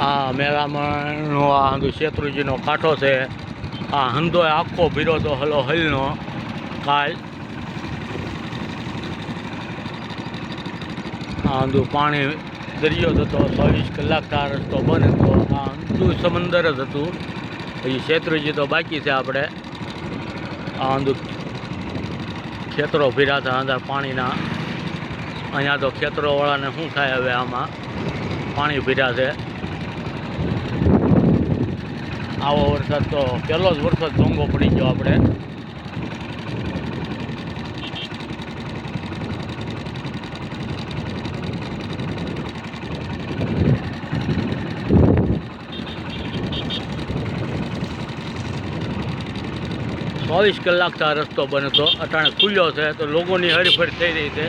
આ મેળામાંનો આ હંધુ શેત્રુજીનો કાંઠો છે. આ હંધો આખો ભીરો તો હલો હલનો કાલ આ હંધુ પાણી દરિયો જ હતો. 24 કલાક આ રસ્તો બંધ હતો. આ હંધુ સમંદર જ હતું. પછી શેત્રુજી તો બાકી છે. આપણે આ હંધુ ખેતરો ભીરા હતા અંદર પાણીના. અહીંયા તો ખેતરોવાળાને શું થાય હવે? આમાં પાણી ભીરા છે. આવો વરસાદ તો પહેલો જ વરસાદ ધોંગો પડી ગયો આપણે. ચોવીસ કલાક આ રસ્તો બને તો અટાણે ખુલ્યો છે તો લોકોની હરીફરી થઈ રહી છે.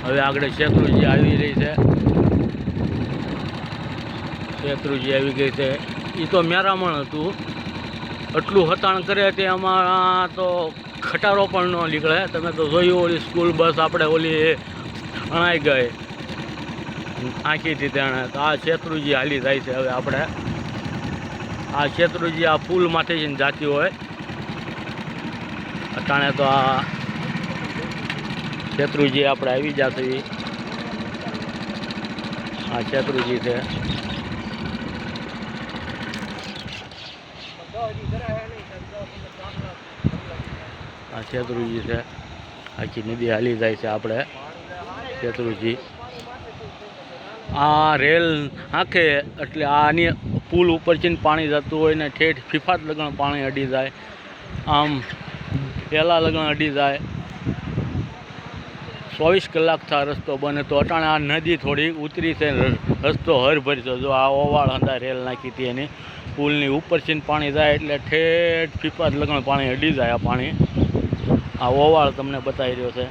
હવે આગળ શેત્રુજી આવી રહી છે. શેત્રુજી આવી ગઈ છે. એ તો મેરામણ હતું. એટલું હતાણ કરે તે આમાં તો ખટારો પણ ન નીકળે. તમે તો જોયું ઓલી સ્કૂલ બસ આપણે ઓલી અણાઈ ગઈ આંખી હતી તેણે. તો આ શેત્રુજી હાલી જાય છે. હવે આપણે આ શેત્રુજી આ પુલમાંથી જઈને જાતી હોય અટાણે તો આ શેત્રુજી આપણે આવી જતી. આ શેત્રુજી છે. આ શેત્રુજી છે. આખી નદી હાલી જાય છે. આપણે શેત્રુજી આ રેલ આંખે એટલે આની પુલ ઉપરથી પાણી જતું હોય ને ઠેઠ ફીફાત લગણ પાણી અડી જાય. આમ પહેલાં લગણ અડી જાય. 24 કલાકથી આ રસ્તો બને તો અટાણે આ નદી થોડી ઉતરી છે. રસ્તો હરભરી છે. જો આ ઓવાળ હંદા રેલ નાખી હતી એની પુલની ઉપરથી પાણી જાય એટલે ઠેઠ ફીફાત લગણ પાણી અડી જાય. આ પાણી આ ઓવાળ તમને બતાવી રહ્યો છે.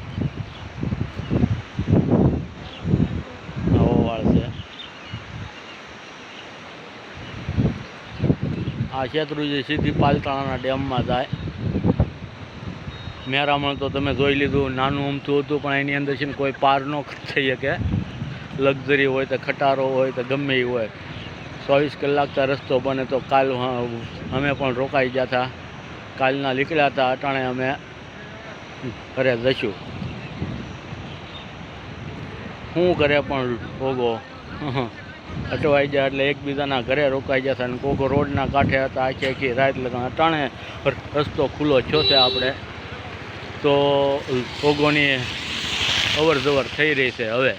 આ ઓવાળ છે. આ શેત્રુજી સીધી પાલતાણાના ડેમમાં જાય. મેરામણ તો તમે જોઈ લીધું. નાનું અમથું હતું પણ એની અંદર છે ને કોઈ પાર ન થઈ શકે. લક્ઝરી હોય તો ખટારો હોય તો ગમે એ હોય. 24 કલાકનો રસ્તો બને તો કાલ અમે પણ રોકાઈ ગયા હતા. કાલના નીકળ્યા હતા. અટાણે અમે ઘરે જઈશું. શું કરે પણ ભોગો અટવાઈ ગયા એટલે એકબીજાના ઘરે રોકાઈ ગયા હતા. અને કોકો રોડના કાંઠે હતા. આખી રાત લગન અટાણે રસ્તો ખુલ્લો થયો છે. આપણે તો ભોગોની અવર જવર થઈ રહી છે હવે.